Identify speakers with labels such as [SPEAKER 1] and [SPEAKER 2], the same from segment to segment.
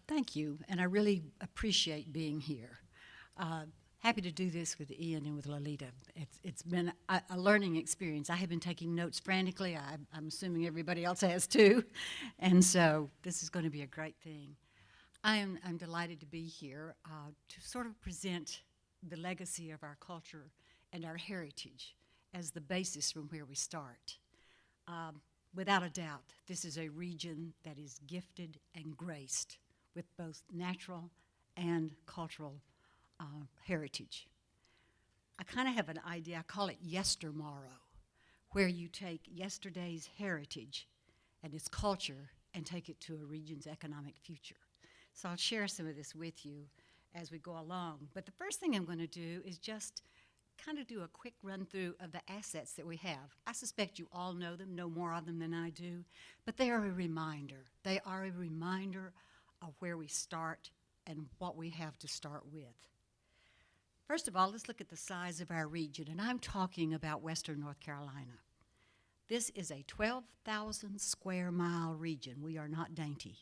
[SPEAKER 1] Thank you, and I really appreciate being here. Happy to do this with Ian and with Lolita. It's been a learning experience. I have been taking notes frantically. I'm assuming everybody else has too, and so this is going to be a great thing. I'm delighted to be here to sort of present the legacy of our culture and our heritage as the basis from where we start. Without a doubt, this is a region that is gifted and graced with both natural and cultural heritage. I kind of have an idea, I call it Yestermorrow, where you take yesterday's heritage and its culture and take it to a region's economic future. So I'll share some of this with you as we go along. But the first thing I'm going to do is just kind of do a quick run through of the assets that we have. I suspect you all know them, know more of them than I do, but they are a reminder. They are a reminder of where we start and what we have to start with. First of all, let's look at the size of our region, and I'm talking about Western North Carolina. This is a 12,000 square mile region. We are not dainty.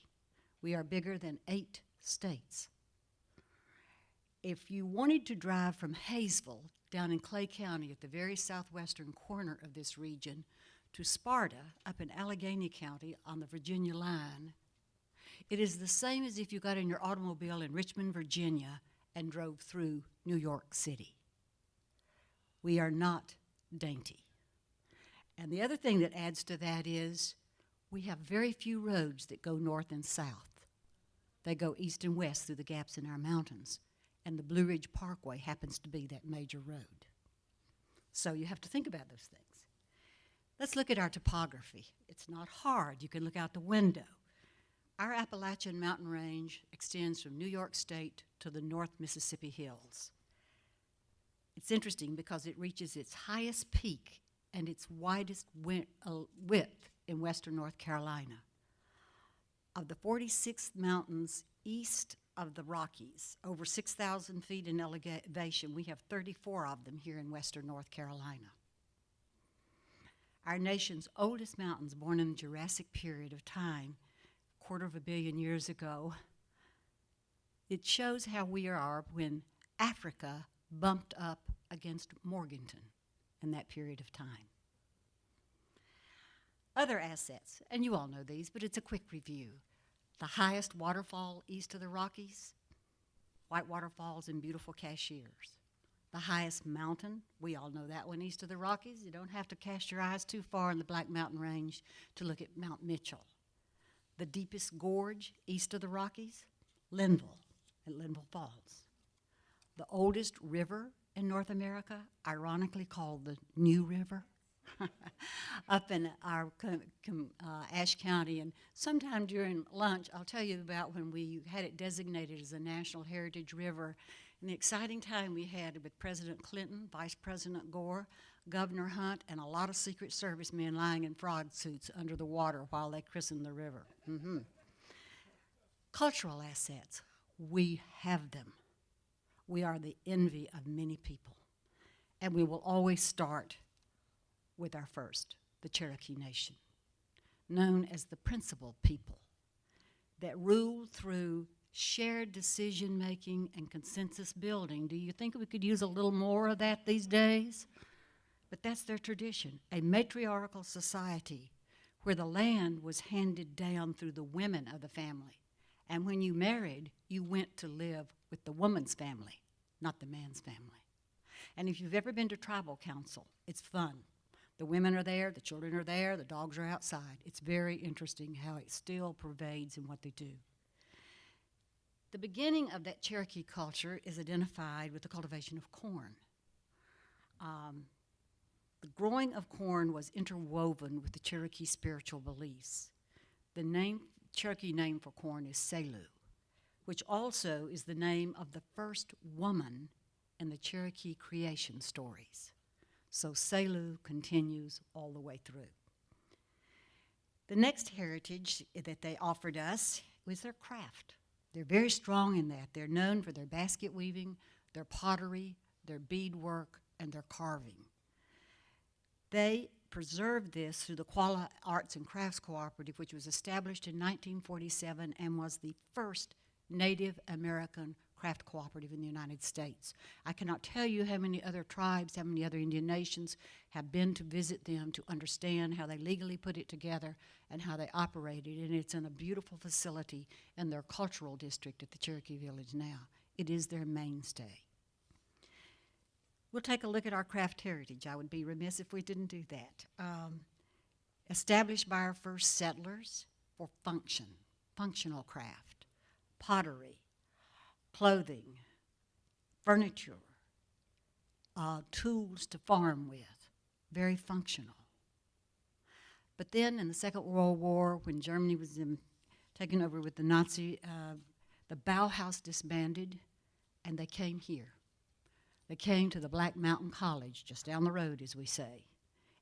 [SPEAKER 1] We are bigger than 8 states. If you wanted to drive from Hayesville down in Clay County at the very southwestern corner of this region to Sparta up in Allegheny County on the Virginia line, it is the same as if you got in your automobile in Richmond, Virginia and drove through New York City. We are not dainty. And the other thing that adds to that is we have very few roads that go north and south. They go east and west through the gaps in our mountains, and the Blue Ridge Parkway happens to be that major road. So you have to think about those things. Let's look at our topography. It's not hard. You can look out the window. Our Appalachian mountain range extends from New York State to the North Mississippi Hills. It's interesting because it reaches its highest peak and its widest width in western North Carolina. Of the 46 mountains east of the Rockies, over 6,000 feet in elevation, we have 34 of them here in western North Carolina. Our nation's oldest mountains, born in the Jurassic period of time, 250 million years ago, it shows how we are when Africa bumped up against Morganton in that period of time. Other assets, and you all know these, but it's a quick review. The highest waterfall east of the Rockies, Whitewater Falls and beautiful Cashiers. The highest mountain, we all know that one east of the Rockies. You don't have to cast your eyes too far in the Black Mountain Range to look at Mount Mitchell. The deepest gorge east of the Rockies, Linville at Linville Falls. The oldest river in North America, ironically called the New River, up in our Ashe County. And sometime during lunch, I'll tell you about when we had it designated as a National Heritage River and the exciting time we had with President Clinton, Vice President Gore, Governor Hunt, and a lot of Secret Service men lying in frog suits under the water while they christened the river. Cultural assets, we have them. We are the envy of many people, and we will always start with our first, the Cherokee Nation, known as the principal people that ruled through shared decision-making and consensus building. Do you think we could use a little more of that these days? But that's their tradition, a matriarchal society where the land was handed down through the women of the family. And when you married, you went to live with the woman's family, not the man's family. And if you've ever been to tribal council, it's fun. The women are there, the children are there, the dogs are outside. It's very interesting how it still pervades in what they do. The beginning of that Cherokee culture is identified with the cultivation of corn. The growing of corn was interwoven with the Cherokee spiritual beliefs. The Cherokee name for corn is Selu, which also is the name of the first woman in the Cherokee creation stories. So Selu continues all the way through. The next heritage that they offered us was their craft. They're very strong in that. They're known for their basket weaving, their pottery, their beadwork, and their carving. They preserved this through the Quala Arts and Crafts Cooperative, which was established in 1947 and was the first Native American craft cooperative in the United States. I cannot tell you how many other tribes, how many other Indian nations have been to visit them to understand how they legally put it together and how they operated, and it's in a beautiful facility in their cultural district at the Cherokee Village now. It is their mainstay. We'll take a look at our craft heritage. I would be remiss if we didn't do that. Established by our first settlers for functional craft, pottery, clothing, furniture, tools to farm with, very functional. But then in the Second World War, when Germany was taken over with the Nazi, the Bauhaus disbanded, and they came here. They came to the Black Mountain College, just down the road, as we say,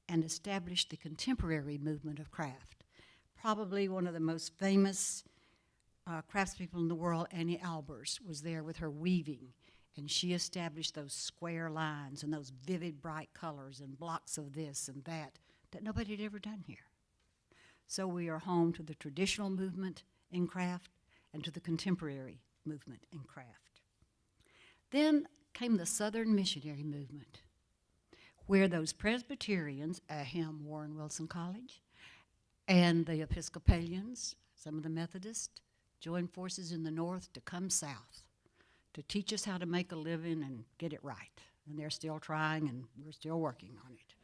[SPEAKER 1] and established the contemporary movement of craft. Probably one of the most famous craftspeople in the world, Annie Albers, was there with her weaving, and she established those square lines and those vivid, bright colors and blocks of this and that nobody had ever done here. So we are home to the traditional movement in craft and to the contemporary movement in craft. Then came the Southern Missionary Movement, where those Presbyterians, Warren Wilson College, and the Episcopalians, some of the Methodists, joined forces in the North to come south to teach us how to make a living and get it right. And they're still trying, and we're still working on it.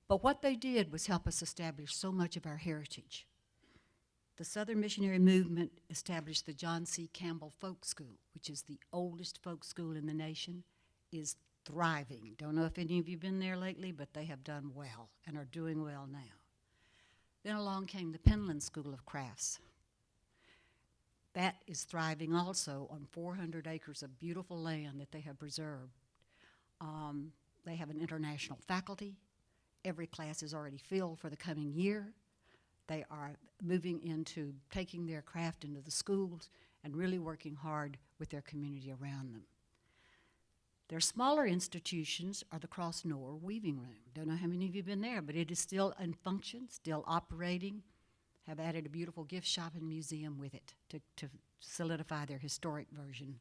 [SPEAKER 1] But what they did was help us establish so much of our heritage. The Southern Missionary Movement established the John C. Campbell Folk School, which is the oldest folk school in the nation, is thriving. Don't know if any of you have been there lately, but they have done well and are doing well now. Then along came the Penland School of Crafts. That is thriving also on 400 acres of beautiful land that they have preserved. They have an international faculty. Every class is already filled for the coming year. They are moving into taking their craft into the schools and really working hard with their community around them. Their smaller institutions are the Cross Knoll Weaving Room. Don't know how many of you have been there, but it is still in function, still operating. Have added a beautiful gift shop and museum with it to solidify their historic version.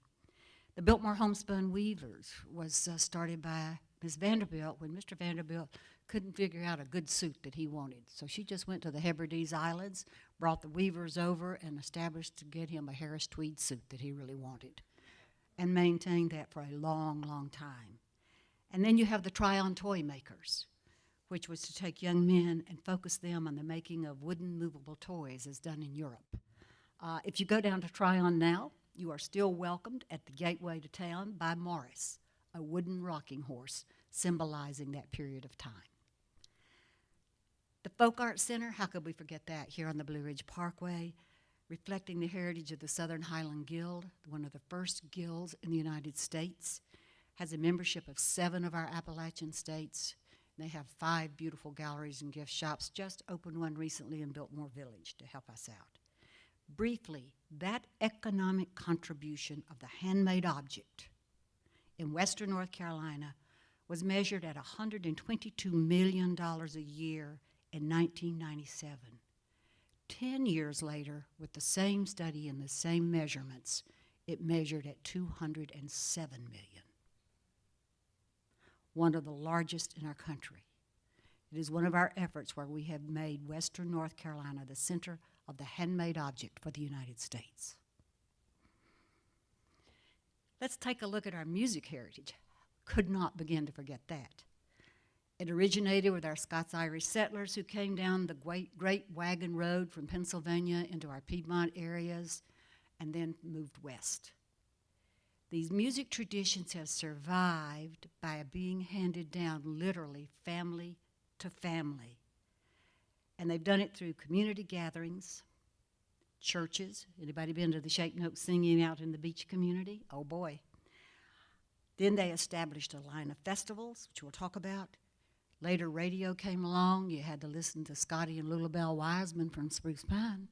[SPEAKER 1] The Biltmore Homespun Weavers was started by Ms. Vanderbilt when Mr. Vanderbilt couldn't figure out a good suit that he wanted. So she just went to the Hebrides Islands, brought the weavers over, and established to get him a Harris tweed suit that he really wanted, and maintained that for a long, long time. And then you have the Tryon Toy Makers, which was to take young men and focus them on the making of wooden movable toys as done in Europe. If you go down to Tryon now, you are still welcomed at the gateway to town by Morris, a wooden rocking horse symbolizing that period of time. The Folk Art Center, how could we forget that, here on the Blue Ridge Parkway, reflecting the heritage of the Southern Highland Guild, one of the first guilds in the United States, has a membership of 7 of our Appalachian states. They have 5 beautiful galleries and gift shops, just opened one recently in Biltmore Village to help us out. Briefly, that economic contribution of the handmade object in Western North Carolina was measured at $122 million a year in 1997. 10 years later, with the same study and the same measurements, it measured at $207 million. One of the largest in our country. It is one of our efforts where we have made Western North Carolina the center of the handmade object for the United States. Let's take a look at our music heritage. Could not begin to forget that. It originated with our Scots-Irish settlers who came down the Great Wagon Road from Pennsylvania into our Piedmont areas and then moved west. These music traditions have survived by being handed down literally family to family. And they've done it through community gatherings, churches. Anybody been to the Shake Note singing out in the beach community? Oh boy. Then they established a line of festivals, which we'll talk about. Later radio came along. You had to listen to Scotty and Lulabelle Wiseman from Spruce Pine.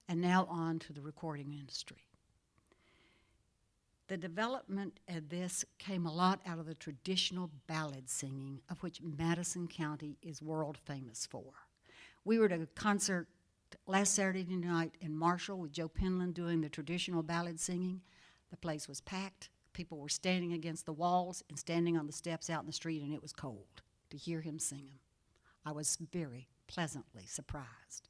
[SPEAKER 1] And now on to the recording industry. The development of this came a lot out of the traditional ballad singing, of which Madison County is world famous for. We were at a concert last Saturday night in Marshall with Joe Penland doing the traditional ballad singing. The place was packed. People were standing against the walls and standing on the steps out in the street, and it was cold to hear him sing them. I was very pleasantly surprised.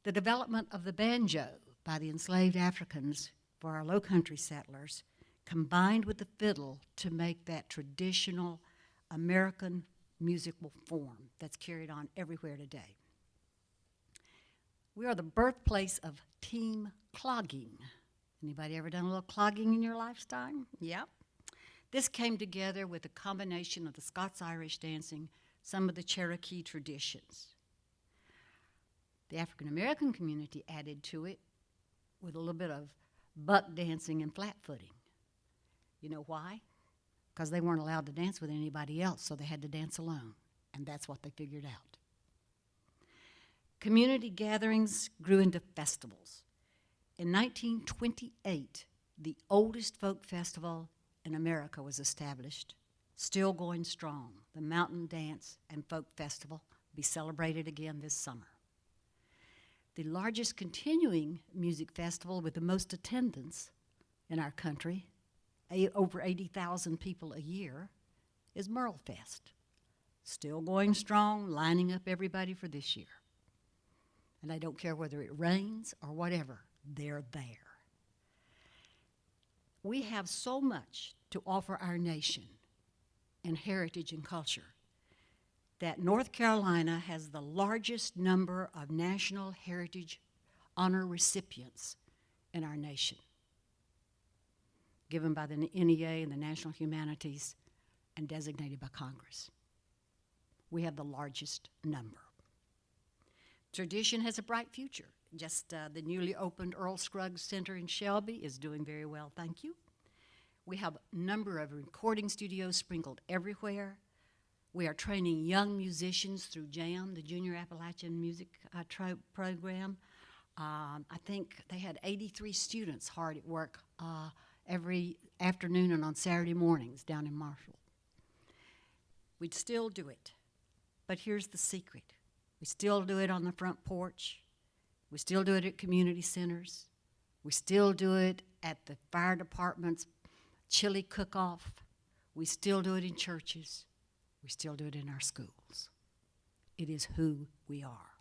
[SPEAKER 1] The development of the banjo by the enslaved Africans for our low country settlers combined with the fiddle to make that traditional American musical form that's carried on everywhere today. We are the birthplace of team clogging. Anybody ever done a little clogging in your lifetime? Yep. This came together with a combination of the Scots-Irish dancing, some of the Cherokee traditions. The African-American community added to it with a little bit of buck dancing and flat-footing. You know why? Because they weren't allowed to dance with anybody else, so they had to dance alone, and that's what they figured out. Community gatherings grew into festivals. In 1928, the oldest folk festival in America was established, still going strong. The Mountain Dance and Folk Festival will be celebrated again this summer. The largest continuing music festival with the most attendance in our country, over 80,000 people a year, is Merle Fest. Still going strong, lining up everybody for this year. And I don't care whether it rains or whatever, they're there. We have so much to offer our nation in heritage and culture that North Carolina has the largest number of National Heritage Honor recipients in our nation, given by the NEA and the National Humanities and designated by Congress. We have the largest number. Tradition has a bright future. Just the newly opened Earl Scruggs Center in Shelby is doing very well, thank you. We have a number of recording studios sprinkled everywhere. We are training young musicians through JAM, the Junior Appalachian Music Program. I think they had 83 students hard at work every afternoon and on Saturday mornings down in Marshall. We'd still do it, but here's the secret. We still do it on the front porch. We still do it at community centers. We still do it at the fire department's chili cook-off. We still do it in churches. We still do it in our schools. It is who we are.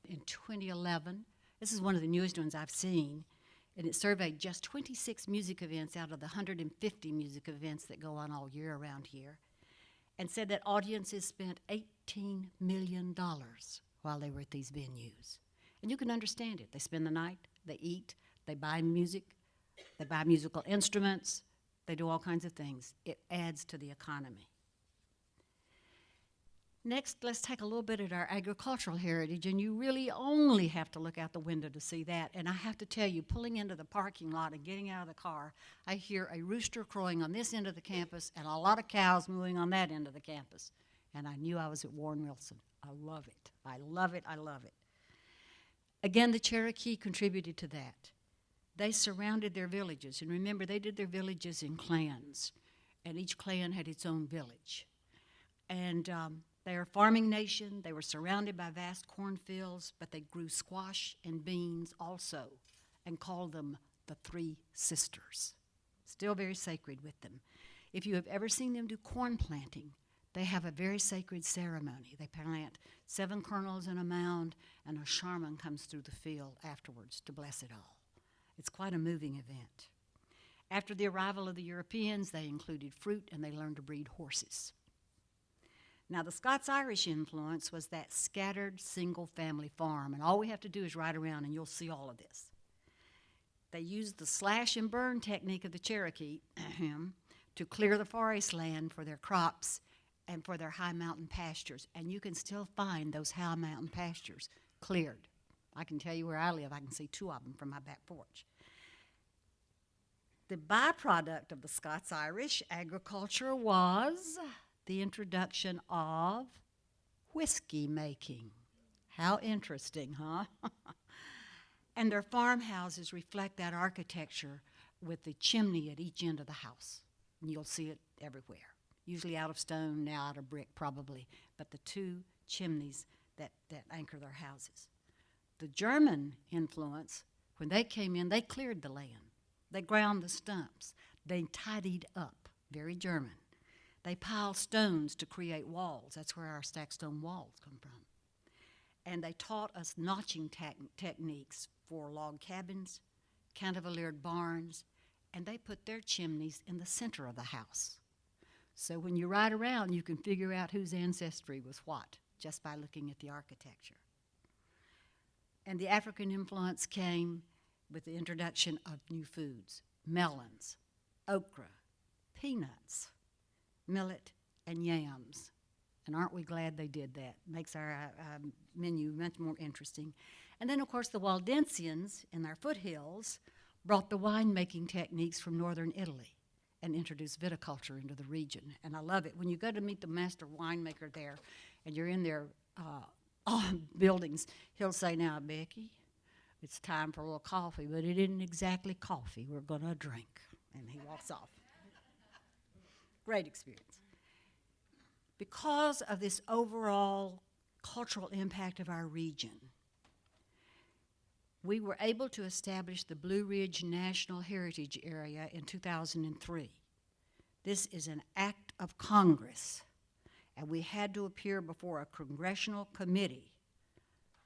[SPEAKER 1] In 2011, this is one of the newest ones I've seen, and it surveyed just 26 music events out of the 150 music events that go on all year around here, and said that audiences spent $18 million while they were at these venues. And you can understand it. They spend the night, they eat, they buy music, they buy musical instruments, they do all kinds of things. It adds to the economy. Next, let's take a little bit at our agricultural heritage, and you really only have to look out the window to see that. And I have to tell you, pulling into the parking lot and getting out of the car, I hear a rooster crowing on this end of the campus and a lot of cows mooing on that end of the campus. And I knew I was at Warren Wilson. I love it. I love it. I love it. Again, the Cherokee contributed to that. They surrounded their villages. And remember, they did their villages in clans, and each clan had its own village. And they are a farming nation. They were surrounded by vast cornfields, but they grew squash and beans also and called them the Three Sisters. Still very sacred with them. If you have ever seen them do corn planting, they have a very sacred ceremony. They plant 7 kernels in a mound, and a shaman comes through the field afterwards to bless it all. It's quite a moving event. After the arrival of the Europeans, they included fruit, and they learned to breed horses. Now, the Scots-Irish influence was that scattered single-family farm, and all we have to do is ride around and you'll see all of this. They used the slash and burn technique of the Cherokee to clear the forest land for their crops and for their high mountain pastures, and you can still find those high mountain pastures cleared. I can tell you where I live. I can see 2 of them from my back porch. The byproduct of the Scots-Irish agriculture was the introduction of whiskey making. How interesting, huh? And their farmhouses reflect that architecture with the chimney at each end of the house. And you'll see it everywhere, usually out of stone, now out of brick probably, but the two chimneys that anchor their houses. The German influence, when they came in, they cleared the land. They ground the stumps. They tidied up, very German. They piled stones to create walls. That's where our stacked stone walls come from. And they taught us notching techniques for log cabins, cantilevered barns, and they put their chimneys in the center of the house. So when you ride around, you can figure out whose ancestry was what, just by looking at the architecture. And the African influence came with the introduction of new foods, melons, okra, peanuts, millet, and yams. And aren't we glad they did that? Makes our menu much more interesting. And then, of course, the Waldensians in our foothills brought the winemaking techniques from northern Italy and introduced viticulture into the region. And I love it. When you go to meet the master winemaker there and you're in their buildings, he'll say, "Now, Becky, it's time for a little coffee," but it isn't exactly coffee. We're going to drink. And he walks off. Great experience. Because of this overall cultural impact of our region, we were able to establish the Blue Ridge National Heritage Area in 2003. This is an act of Congress, and we had to appear before a congressional committee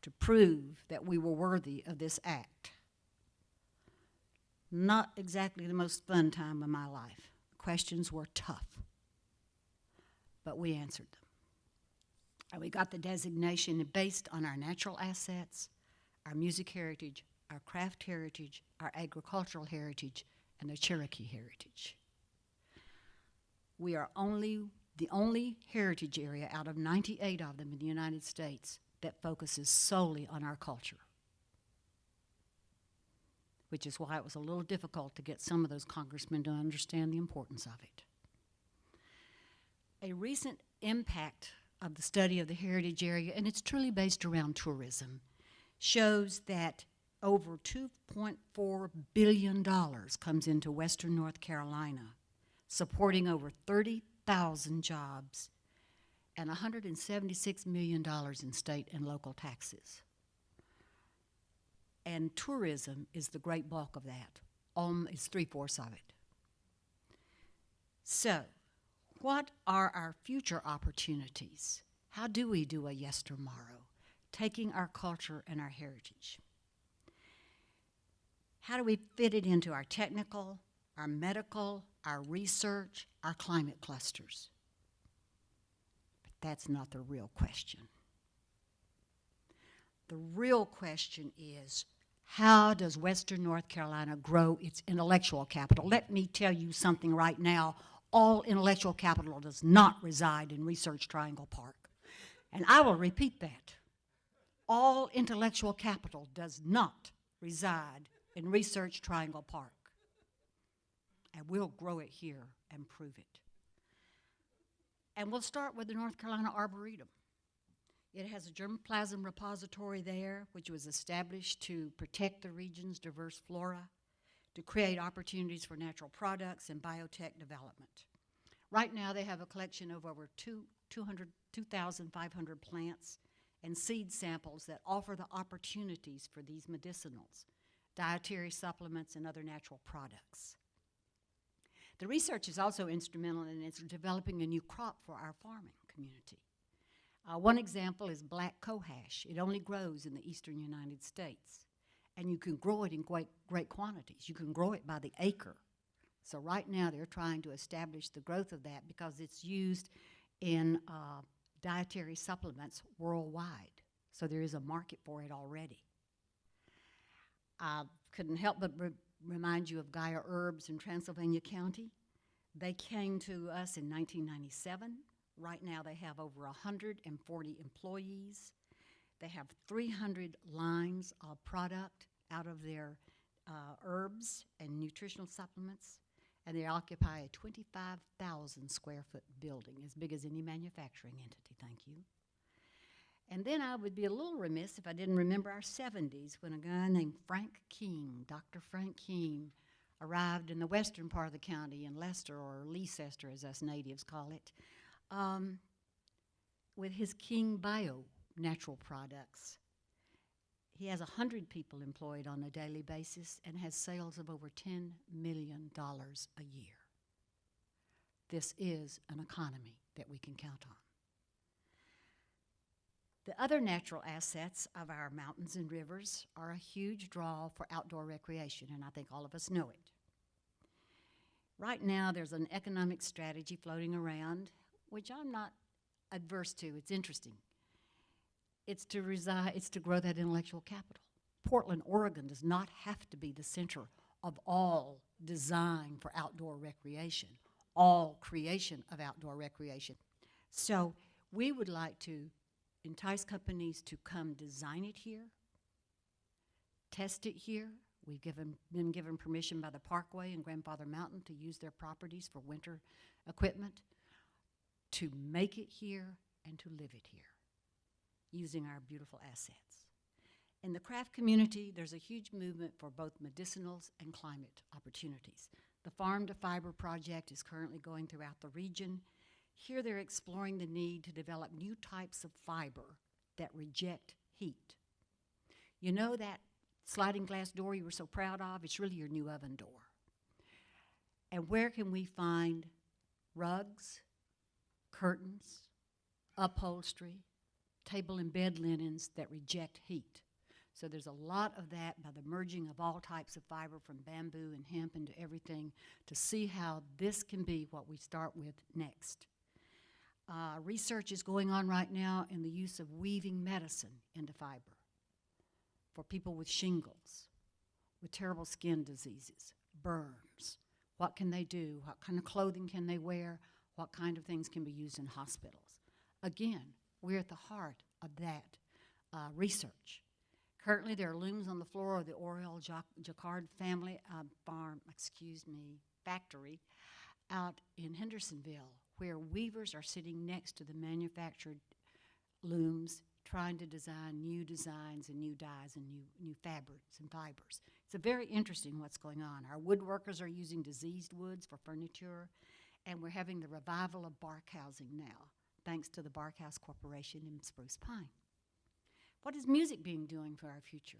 [SPEAKER 1] to prove that we were worthy of this act. Not exactly the most fun time of my life. Questions were tough, but we answered them. And we got the designation based on our natural assets, our music heritage, our craft heritage, our agricultural heritage, and the Cherokee heritage. We are the only heritage area out of 98 of them in the United States that focuses solely on our culture, which is why it was a little difficult to get some of those congressmen to understand the importance of it. A recent impact of the study of the heritage area, and it's truly based around tourism, shows that over $2.4 billion comes into Western North Carolina, supporting over 30,000 jobs and $176 million in state and local taxes. And tourism is the great bulk of that. It's 3/4 of it. So, what are our future opportunities? How do we do a Yestermorrow, taking our culture and our heritage? How do we fit it into our technical, our medical, our research, our climate clusters? But that's not the real question. The real question is, how does Western North Carolina grow its intellectual capital? Let me tell you something right now. All intellectual capital does not reside in Research Triangle Park. And I will repeat that. All intellectual capital does not reside in Research Triangle Park. And we'll grow it here and prove it. And we'll start with the North Carolina Arboretum. It has a germplasm repository there, which was established to protect the region's diverse flora, to create opportunities for natural products and biotech development. Right now, they have a collection of over 2,500 plants and seed samples that offer the opportunities for these medicinals, dietary supplements, and other natural products. The research is also instrumental in developing a new crop for our farming community. One example is black cohash. It only grows in the eastern United States, and you can grow it in great quantities. You can grow it by the acre. So right now they're trying to establish the growth of that because it's used in dietary supplements worldwide. So there is a market for it already. I couldn't help but remind you of Gaia Herbs in Transylvania County. They came to us in 1997. Right now they have over 140 employees. They have 300 lines of product out of their herbs and nutritional supplements, and they occupy a 25,000 square foot building, as big as any manufacturing entity, thank you. And then I would be a little remiss if I didn't remember our 70s when a guy named Frank Keene, Dr. Frank Keene, arrived in the western part of the county in Leicester, or Leicester as us natives call it, with his King Bio natural products. He has 100 people employed on a daily basis and has sales of over $10 million a year. This is an economy that we can count on. The other natural assets of our mountains and rivers are a huge draw for outdoor recreation, and I think all of us know it. Right now, there's an economic strategy floating around, which I'm not adverse to. It's interesting. It's to grow that intellectual capital. Portland, Oregon does not have to be the center of all design for outdoor recreation, all creation of outdoor recreation. So we would like to entice companies to come design it here, test it here. We've been given permission by the Parkway and Grandfather Mountain to use their properties for winter equipment, to make it here and to live it here, using our beautiful assets. In the craft community, there's a huge movement for both medicinals and climate opportunities. The Farm to Fiber project is currently going throughout the region. Here they're exploring the need to develop new types of fiber that reject heat. You know that sliding glass door you were so proud of? It's really your new oven door. And where can we find rugs, curtains, upholstery, table and bed linens that reject heat? So there's a lot of that by the merging of all types of fiber, from bamboo and hemp into everything, to see how this can be what we start with next. Research is going on right now in the use of weaving medicine into fiber for people with shingles, with terrible skin diseases, burns. What can they do? What kind of clothing can they wear? What kind of things can be used in hospitals? Again, we're at the heart of that research. Currently, there are looms on the floor of the Oriel Jacquard family factory out in Hendersonville, where weavers are sitting next to the manufactured looms, trying to design new designs and new dyes and new fabrics and fibers. It's very interesting what's going on. Our woodworkers are using diseased woods for furniture, and we're having the revival of bark housing now, thanks to the Bark House Corporation in Spruce Pine. What is music being doing for our future?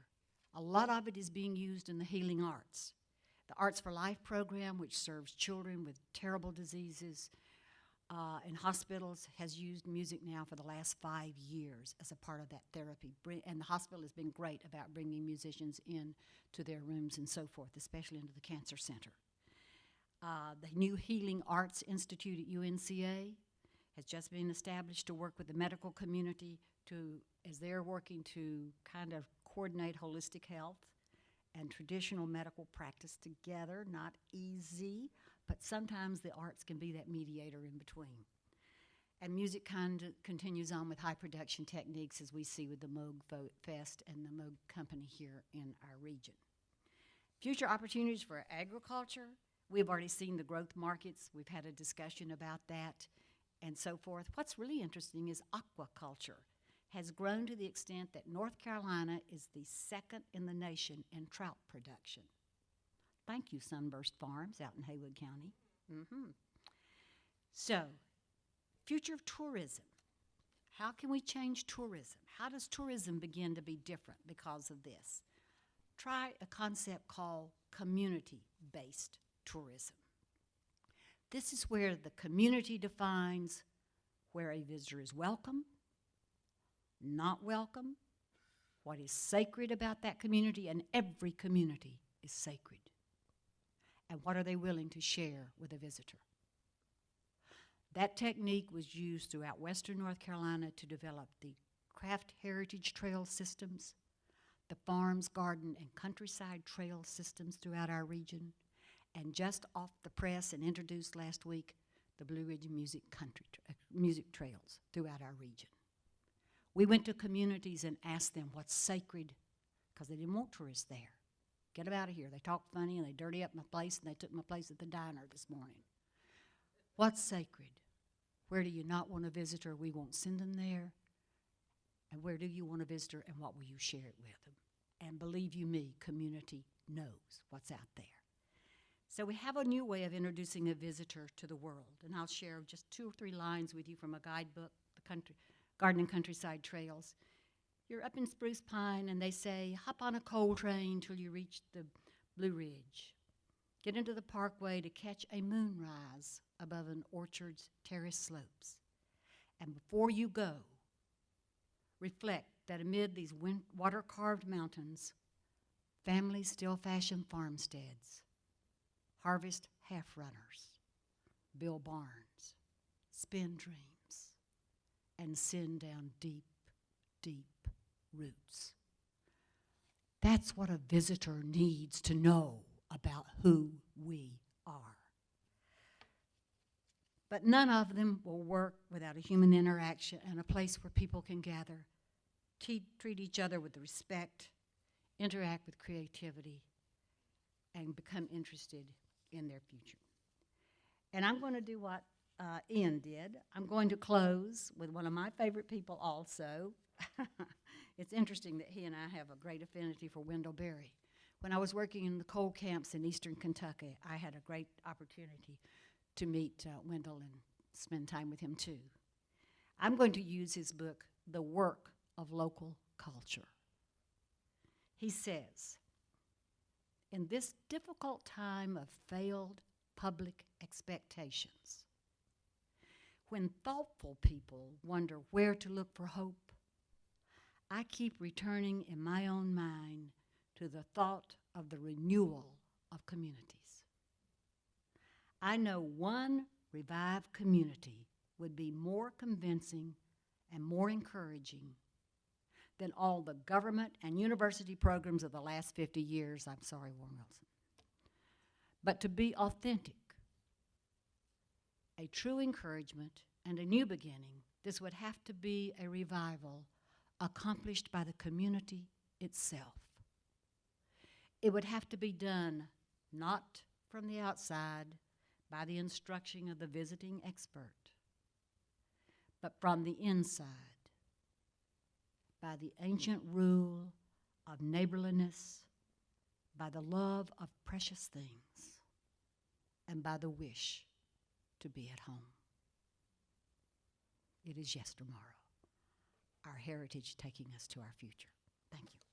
[SPEAKER 1] A lot of it is being used in the healing arts. The Arts for Life program, which serves children with terrible diseases in hospitals, has used music now for the last 5 years as a part of that therapy. And the hospital has been great about bringing musicians in to their rooms and so forth, especially into the cancer center. The new Healing Arts Institute at UNCA has just been established to work with the medical community as they're working to kind of coordinate holistic health and traditional medical practice together. Not easy, but sometimes the arts can be that mediator in between. And music continues on with high production techniques, as we see with the Moog Fest and the Moog Company here in our region. Future opportunities for agriculture. We've already seen the growth markets. We've had a discussion about that and so forth. What's really interesting is aquaculture has grown to the extent that North Carolina is the second in the nation in trout production. Thank you, Sunburst Farms out in Haywood County. So, future of tourism. How can we change tourism? How does tourism begin to be different because of this? Try a concept called community-based tourism. This is where the community defines where a visitor is welcome, not welcome, what is sacred about that community, and every community is sacred. And what are they willing to share with a visitor? That technique was used throughout western North Carolina to develop the craft heritage trail systems, the farms, garden, and countryside trail systems throughout our region, and just off the press and introduced last week, the Blue Ridge music trails throughout our region. We went to communities and asked them what's sacred, because they didn't want tourists there. Get them out of here. They talk funny and they dirty up my place, and they took my place at the diner this morning. What's sacred? Where do you not want a visitor? We won't send them there. And where do you want a visitor, and what will you share it with them? And believe you me, community knows what's out there. So we have a new way of introducing a visitor to the world, and I'll share just 2 or 3 lines with you from a guidebook, Garden and Countryside Trails. You're up in Spruce Pine, and they say, hop on a coal train till you reach the Blue Ridge. Get into the parkway to catch a moonrise above an orchard's terrace slopes. And before you go, reflect that amid these water-carved mountains, families still fashion farmsteads, harvest half-runners, build barns, spin dreams, and send down deep, deep roots. That's what a visitor needs to know about who we are. But none of them will work without a human interaction and a place where people can gather, treat each other with respect, interact with creativity, and become interested in their future. And I'm going to do what Ian did. I'm going to close with one of my favorite people also. It's interesting that he and I have a great affinity for Wendell Berry. When I was working in the coal camps in eastern Kentucky, I had a great opportunity to meet Wendell and spend time with him too. I'm going to use his book, The Work of Local Culture. He says, in this difficult time of failed public expectations, when thoughtful people wonder where to look for hope, I keep returning in my own mind to the thought of the renewal of communities. I know one revived community would be more convincing and more encouraging than all the government and university programs of the last 50 years. I'm sorry, Warren Wilson. But to be authentic, a true encouragement and a new beginning, this would have to be a revival accomplished by the community itself. It would have to be done not from the outside by the instruction of the visiting expert, but from the inside by the ancient rule of neighborliness, by the love of precious things, and by the wish to be at home. It is yestermorrow, our heritage taking us to our future. Thank you.